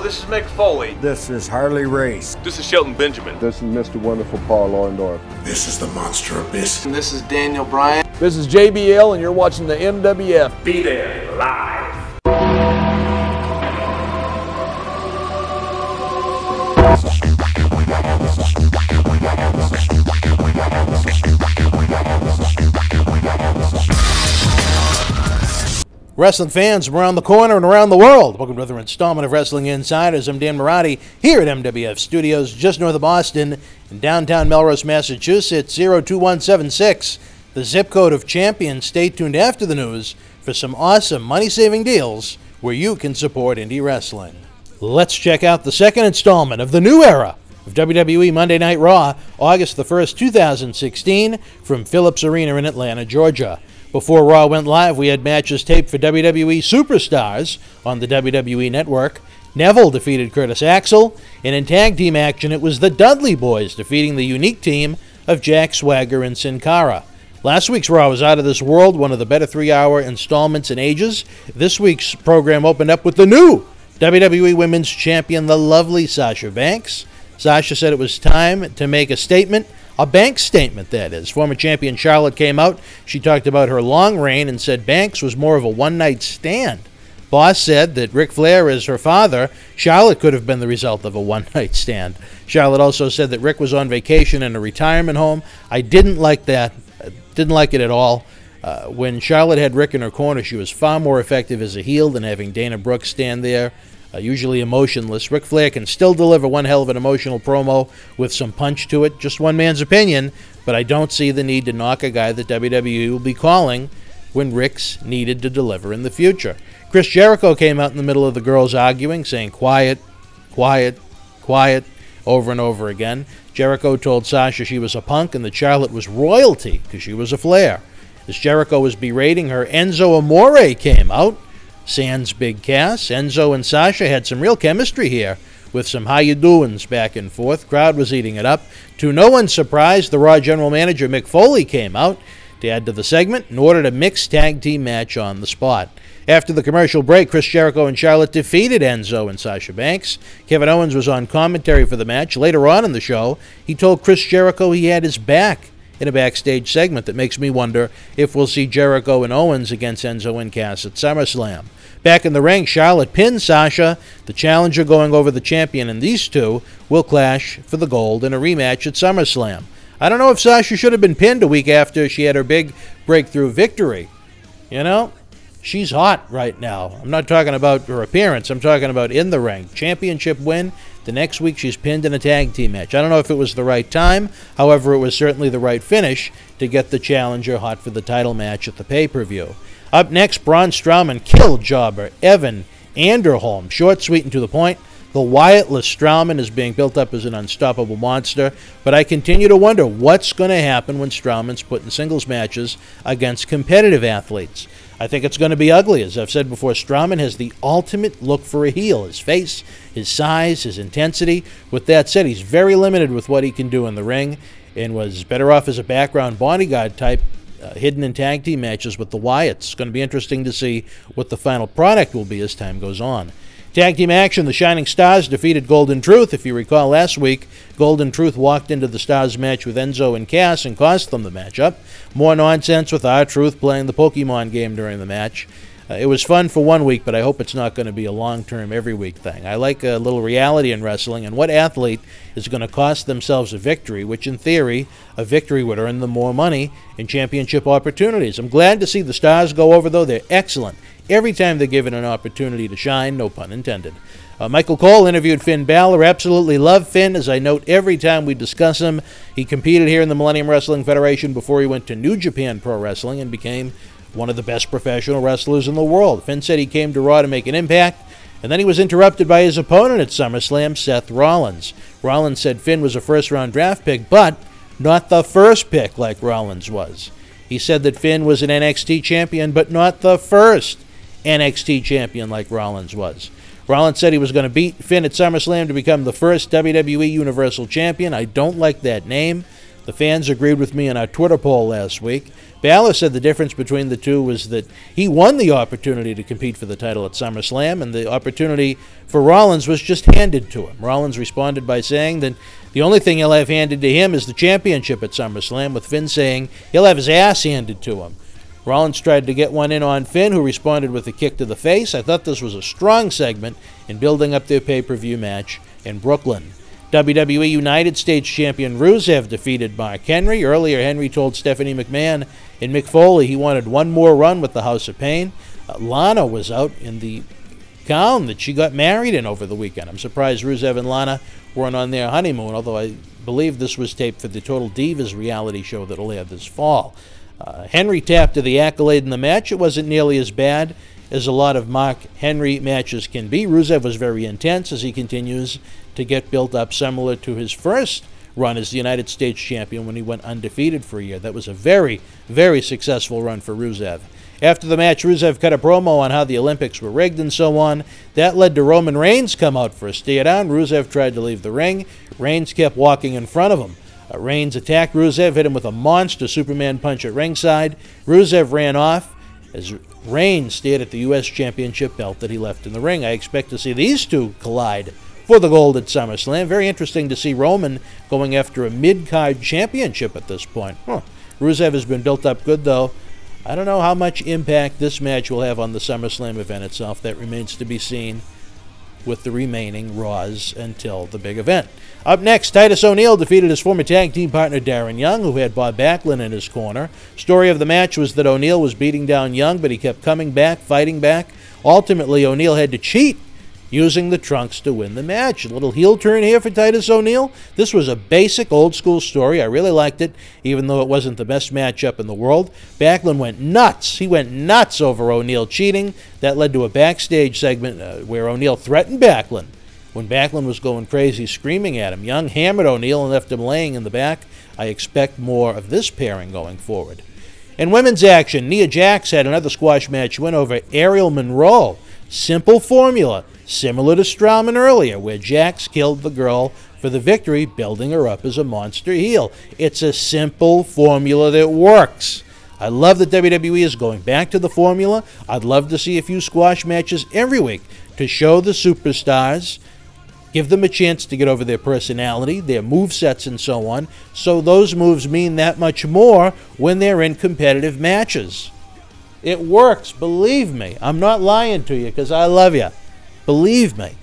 this is Mick Foley. This is Harley Race. This is Shelton Benjamin. This is Mr. Wonderful Paul Orndorff. This is the Monster Abyss. And this is Daniel Bryan. This is JBL, and you're watching the MWF. Be there, live. Wrestling fans from around the corner and around the world, welcome to another installment of Wrestling Insiders. I'm Dan Marotti here at MWF Studios, just north of Boston, in downtown Melrose, Massachusetts, 02176, the zip code of champions. Stay tuned after the news for some awesome money-saving deals where you can support indie wrestling. Let's check out the second installment of the new era of WWE Monday Night Raw, August the 1st, 2016, from Phillips Arena in Atlanta, Georgia. Before Raw went live, we had matches taped for WWE Superstars on the WWE Network. Neville defeated Curtis Axel, and in tag team action, it was the Dudley Boys defeating the unique team of Jack Swagger and Sin Cara. Last week's Raw was out of this world, one of the better 3-hour installments in ages. This week's program opened up with the new WWE Women's Champion, the lovely Sasha Banks. Sasha said it was time to make a statement. A Banks statement, that is. Former champion Charlotte came out. She talked about her long reign and said Banks was more of a one-night stand. Boss said that Ric Flair is her father. Charlotte could have been the result of a one-night stand. Charlotte also said that Ric was on vacation in a retirement home. I didn't like that. Didn't like it at all. When Charlotte had Ric in her corner, she was far more effective as a heel than having Dana Brooks stand there. Usually emotionless. Ric Flair can still deliver one hell of an emotional promo with some punch to it. Just one man's opinion, but I don't see the need to knock a guy that WWE will be calling when Ric's needed to deliver in the future. Chris Jericho came out in the middle of the girls arguing, saying quiet, quiet, quiet, over and over again. Jericho told Sasha she was a punk and that Charlotte was royalty because she was a Flair. As Jericho was berating her, Enzo Amore came out. Sans Big Cass. Enzo and Sasha had some real chemistry here with some how you doings back and forth. Crowd was eating it up. To no one's surprise, the Raw general manager Mick Foley came out to add to the segment and ordered a mixed tag team match on the spot. After the commercial break, Chris Jericho and Charlotte defeated Enzo and Sasha Banks. Kevin Owens was on commentary for the match. Later on in the show, he told Chris Jericho he had his back in a backstage segment that makes me wonder if we'll see Jericho and Owens against Enzo and Cass at SummerSlam. Back in the ring, Charlotte pinned Sasha, the challenger going over the champion, and these two will clash for the gold in a rematch at SummerSlam. I don't know if Sasha should have been pinned a week after she had her big breakthrough victory. You know, she's hot right now. I'm not talking about her appearance. I'm talking about in the ring. Championship win. The next week she's pinned in a tag team match. I don't know if it was the right time. However, it was certainly the right finish to get the challenger hot for the title match at the pay-per-view. Up next, Braun Strowman killed jobber Evan Anderholm. Short, sweet, and to the point. The Wyatt-less Strowman is being built up as an unstoppable monster, but I continue to wonder what's going to happen when Strowman's put in singles matches against competitive athletes. I think it's going to be ugly. As I've said before, Strowman has the ultimate look for a heel. His face, his size, his intensity. With that said, he's very limited with what he can do in the ring and was better off as a background bodyguard type hidden in tag team matches with the Wyatts. It's going to be interesting to see what the final product will be as time goes on. Tag team action, the Shining Stars defeated Golden Truth. If you recall last week, Golden Truth walked into the Stars match with Enzo and Cass and cost them the matchup. More nonsense with R-Truth playing the Pokemon game during the match. It was fun for 1 week, but I hope it's not going to be a long-term every-week thing. I like a little reality in wrestling, and what athlete is going to cost themselves a victory, which in theory, a victory would earn them more money and championship opportunities. I'm glad to see the Stars go over, though. They're excellent every time they're given an opportunity to shine, no pun intended. Michael Cole interviewed Finn Balor. Absolutely love Finn, as I note every time we discuss him. He competed here in the Millennium Wrestling Federation before he went to New Japan Pro Wrestling and became one of the best professional wrestlers in the world. Finn said he came to Raw to make an impact, and then he was interrupted by his opponent at SummerSlam, Seth Rollins. Rollins said Finn was a first-round draft pick, but not the first pick like Rollins was. He said that Finn was an NXT champion, but not the first NXT champion like Rollins was. Rollins said he was going to beat Finn at SummerSlam to become the first WWE Universal Champion. I don't like that name. The fans agreed with me in our Twitter poll last week. Balor said the difference between the two was that he won the opportunity to compete for the title at SummerSlam, and the opportunity for Rollins was just handed to him. Rollins responded by saying that the only thing he'll have handed to him is the championship at SummerSlam, with Finn saying he'll have his ass handed to him. Rollins tried to get one in on Finn, who responded with a kick to the face. I thought this was a strong segment in building up their pay-per-view match in Brooklyn. WWE United States Champion Rusev defeated Mark Henry. Earlier, Henry told Stephanie McMahon and Mick Foley he wanted one more run with the House of Pain. Lana was out in the gown that she got married in over the weekend. I'm surprised Rusev and Lana weren't on their honeymoon, although I believe this was taped for the Total Divas reality show that will air this fall. Henry tapped to the accolade in the match. It wasn't nearly as bad as a lot of Mark Henry matches can be. Rusev was very intense as he continues to get built up, similar to his first run as the United States champion when he went undefeated for a year. That was a very, very successful run for Rusev. After the match, Rusev cut a promo on how the Olympics were rigged and so on. That led to Roman Reigns come out for a stare down. Rusev tried to leave the ring. Reigns kept walking in front of him. Reigns attacked Rusev, hit him with a monster Superman punch at ringside. Rusev ran off as Reigns stared at the U.S. Championship belt that he left in the ring. I expect to see these two collide for the gold at SummerSlam. Very interesting to see Roman going after a mid-card championship at this point. Rusev has been built up good, though. I don't know how much impact this match will have on the SummerSlam event itself. That remains to be seen with the remaining Raws until the big event. Up next, Titus O'Neil defeated his former tag team partner Darren Young, who had Bob Backlund in his corner. Story of the match was that O'Neil was beating down Young, but he kept coming back, fighting back. Ultimately, O'Neil had to cheat, using the trunks to win the match. A little heel turn here for Titus O'Neil. This was a basic old-school story. I really liked it, even though it wasn't the best matchup in the world. Backlund went nuts. He went nuts over O'Neil cheating. That led to a backstage segment where O'Neil threatened Backlund when Backlund was going crazy, screaming at him. Young hammered O'Neil and left him laying in the back. I expect more of this pairing going forward. In women's action, Nia Jax had another squash match win over Ariel Monroe. Simple formula, similar to Strowman earlier, where Jax killed the girl for the victory, building her up as a monster heel. It's a simple formula that works. I love that WWE is going back to the formula. I'd love to see a few squash matches every week to show the superstars, give them a chance to get over their personality, their movesets, and so on, so those moves mean that much more when they're in competitive matches. It works, believe me. I'm not lying to you because I love you. Believe me.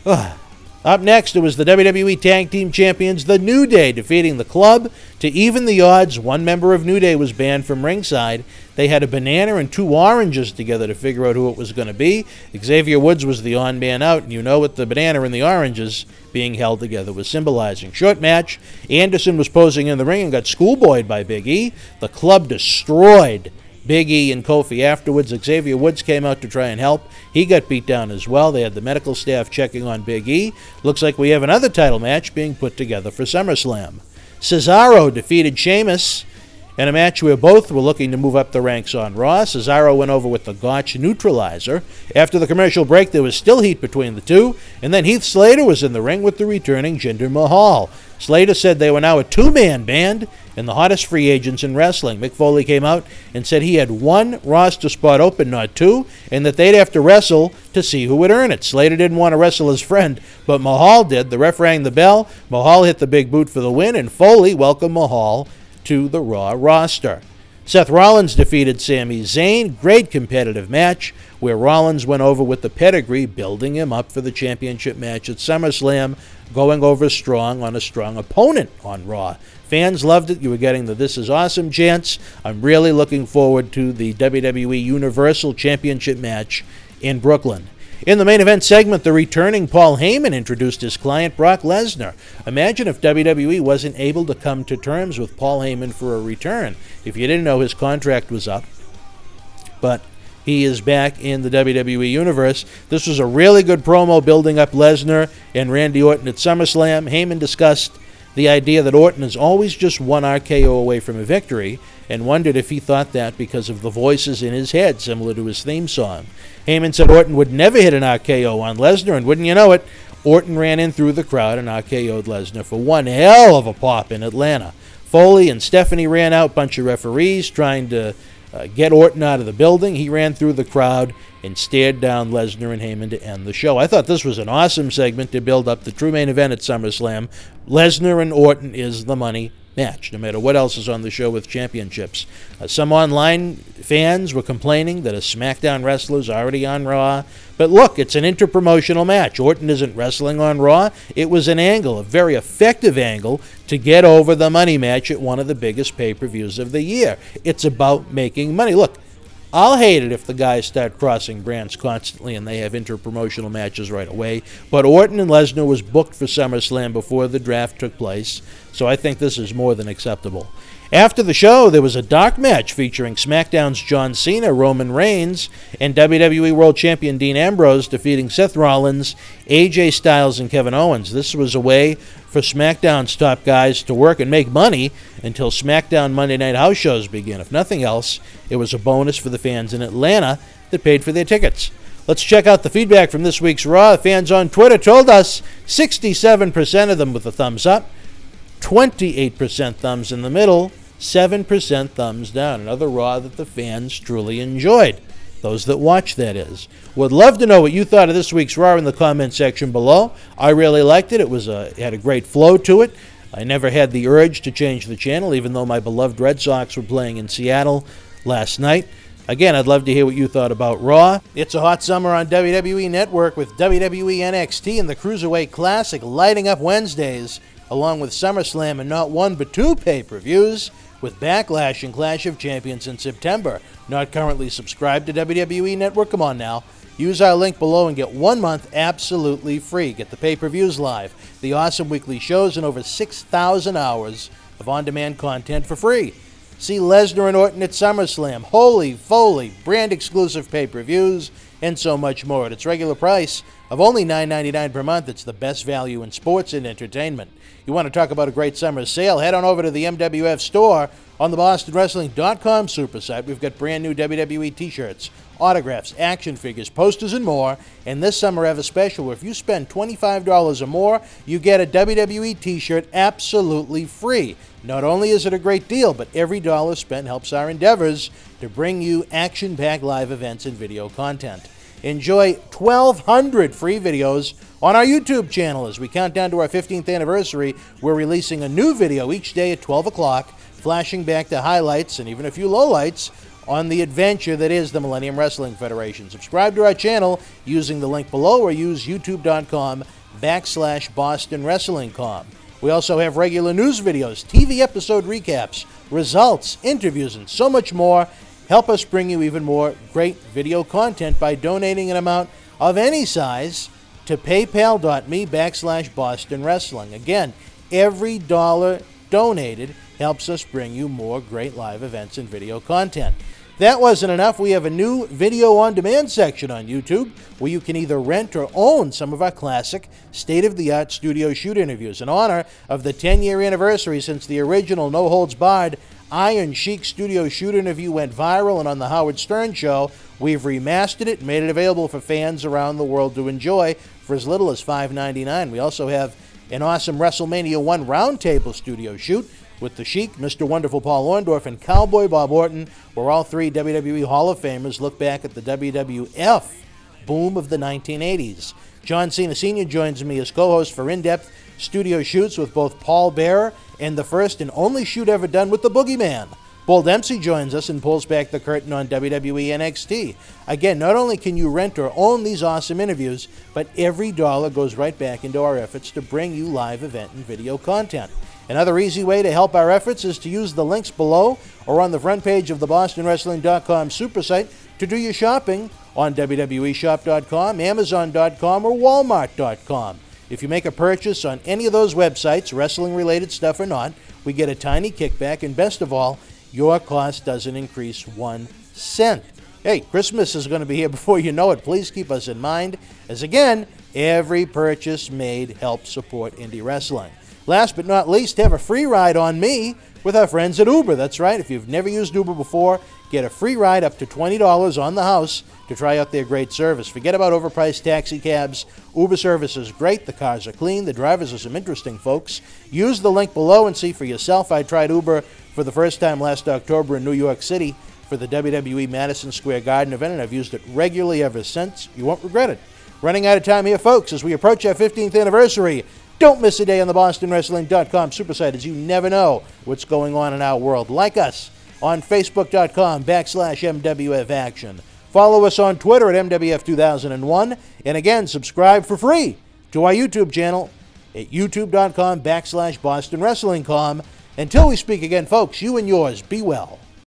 Up next, it was the WWE Tag Team Champions, The New Day, defeating the Club. To even the odds, one member of New Day was banned from ringside. They had a banana and two oranges together to figure out who it was going to be. Xavier Woods was the odd man out, and you know what the banana and the oranges being held together was symbolizing. Short match, Anderson was posing in the ring and got schoolboyed by Big E. The Club destroyed Big E and Kofi afterwards. Xavier Woods came out to try and help. He got beat down as well. They had the medical staff checking on Big E. Looks like we have another title match being put together for SummerSlam. Cesaro defeated Sheamus in a match where both were looking to move up the ranks on Raw. Cesaro went over with the Gotch neutralizer. After the commercial break, there was still heat between the two, and then Heath Slater was in the ring with the returning Jinder Mahal. Slater said they were now a two-man band and the hottest free agents in wrestling. Mick Foley came out and said he had one roster spot open, not two, and that they'd have to wrestle to see who would earn it. Slater didn't want to wrestle his friend, but Mahal did. The ref rang the bell. Mahal hit the big boot for the win, and Foley welcomed Mahal to the Raw roster. Seth Rollins defeated Sami Zayn. Great competitive match where Rollins went over with the pedigree, building him up for the championship match at SummerSlam, going over strong on a strong opponent on Raw. Fans loved it. You were getting the This Is Awesome chants. I'm really looking forward to the WWE Universal Championship match in Brooklyn. In the main event segment, the returning Paul Heyman introduced his client, Brock Lesnar. Imagine if WWE wasn't able to come to terms with Paul Heyman for a return. If you didn't know, his contract was up, but he is back in the WWE Universe. This was a really good promo building up Lesnar and Randy Orton at SummerSlam. Heyman discussed the idea that Orton is always just one RKO away from a victory, and wondered if he thought that because of the voices in his head, similar to his theme song. Heyman said Orton would never hit an RKO on Lesnar, and wouldn't you know it, Orton ran in through the crowd and RKO'd Lesnar for one hell of a pop in Atlanta. Foley and Stephanie ran out, bunch of referees trying to get Orton out of the building. He ran through the crowd and stared down Lesnar and Heyman to end the show. I thought this was an awesome segment to build up the true main event at SummerSlam. Lesnar and Orton is the money match, no matter what else is on the show with championships. Some online fans were complaining that a SmackDown wrestler is already on Raw. But look, it's an interpromotional match. Orton isn't wrestling on Raw. It was an angle, a very effective angle, to get over the money match at one of the biggest pay-per-views of the year. It's about making money. Look, I'll hate it if the guys start crossing brands constantly and they have interpromotional matches right away. But Orton and Lesnar was booked for SummerSlam before the draft took place, so I think this is more than acceptable. After the show, there was a dark match featuring SmackDown's John Cena, Roman Reigns, and WWE World Champion Dean Ambrose defeating Seth Rollins, AJ Styles, and Kevin Owens. This was a way for SmackDown's top guys to work and make money until SmackDown Monday Night House shows begin. If nothing else, it was a bonus for the fans in Atlanta that paid for their tickets. Let's check out the feedback from this week's Raw. Fans on Twitter told us 67% of them with a thumbs up, 28% thumbs in the middle, 7% thumbs down. Another Raw that the fans truly enjoyed. Those that watch, that is. Would love to know what you thought of this week's Raw in the comment section below. I really liked it. It had a great flow to it. I never had the urge to change the channel, even though my beloved Red Sox were playing in Seattle last night. Again, I'd love to hear what you thought about Raw. It's a hot summer on WWE Network with WWE NXT and the Cruiserweight Classic lighting up Wednesdays, along with SummerSlam and not one but two pay-per-views, with Backlash and Clash of Champions in September. Not currently subscribed to WWE Network? Come on now. Use our link below and get 1 month absolutely free. Get the pay-per-views live, the awesome weekly shows, and over 6,000 hours of on-demand content for free. See Lesnar and Orton at SummerSlam, Holy Foley, brand-exclusive pay-per-views, and so much more at its regular price of only $9.99 per month. It's the best value in sports and entertainment. You want to talk about a great summer sale? Head on over to the MWF store on the BostonWrestling.com super site. We've got brand new WWE t-shirts, autographs, action figures, posters, and more. And this summer I have a special where if you spend $25 or more, you get a WWE t-shirt absolutely free. Not only is it a great deal, but every dollar spent helps our endeavors to bring you action-packed live events and video content. Enjoy 1,200 free videos on our YouTube channel. As we count down to our 15th anniversary, we're releasing a new video each day at 12 o'clock, flashing back to highlights and even a few lowlights on the adventure that is the Millennium Wrestling Federation. Subscribe to our channel using the link below or use youtube.com/BostonWrestlingCom. We also have regular news videos, TV episode recaps, results, interviews, and so much more. Help us bring you even more great video content by donating an amount of any size to paypal.me/Boston Wrestling. Again, every dollar donated helps us bring you more great live events and video content. That wasn't enough. We have a new video on demand section on YouTube where you can either rent or own some of our classic state-of-the-art studio shoot interviews. In honor of the 10-year anniversary since the original No Holds Barred Iron Sheik studio shoot interview went viral and on the Howard Stern Show, we've remastered it and made it available for fans around the world to enjoy for as little as $5.99. We also have an awesome WrestleMania 1 roundtable studio shoot with the Sheik, Mr. Wonderful Paul Orndorff, and Cowboy Bob Orton, where all three WWE Hall of Famers look back at the WWF boom of the 1980s. John Cena Sr. joins me as co-host for in-depth studio shoots with both Paul Bearer and the first and only shoot ever done with the Boogeyman. Bull Dempsey joins us and pulls back the curtain on WWE NXT. Again, not only can you rent or own these awesome interviews, but every dollar goes right back into our efforts to bring you live event and video content. Another easy way to help our efforts is to use the links below or on the front page of the BostonWrestling.com super site to do your shopping on WWEshop.com, Amazon.com, or Walmart.com. If you make a purchase on any of those websites, wrestling-related stuff or not, we get a tiny kickback, and best of all, your cost doesn't increase 1 cent. Hey, Christmas is going to be here before you know it. Please keep us in mind, as again, every purchase made helps support indie wrestling. Last but not least, have a free ride on me with our friends at Uber. That's right. If you've never used Uber before, get a free ride up to $20 on the house to try out their great service. Forget about overpriced taxi cabs. Uber service is great. The cars are clean. The drivers are some interesting folks. Use the link below and see for yourself. I tried Uber for the first time last October in New York City for the WWE Madison Square Garden event, and I've used it regularly ever since. You won't regret it. Running out of time here, folks, as we approach our 15th anniversary. Don't miss a day on the BostonWrestling.com super site, as you never know what's going on in our world. Like us on Facebook.com/MWF Action. Follow us on Twitter at MWF2001. And again, subscribe for free to our YouTube channel at YouTube.com/BostonWrestling.com. Until we speak again, folks, you and yours, be well.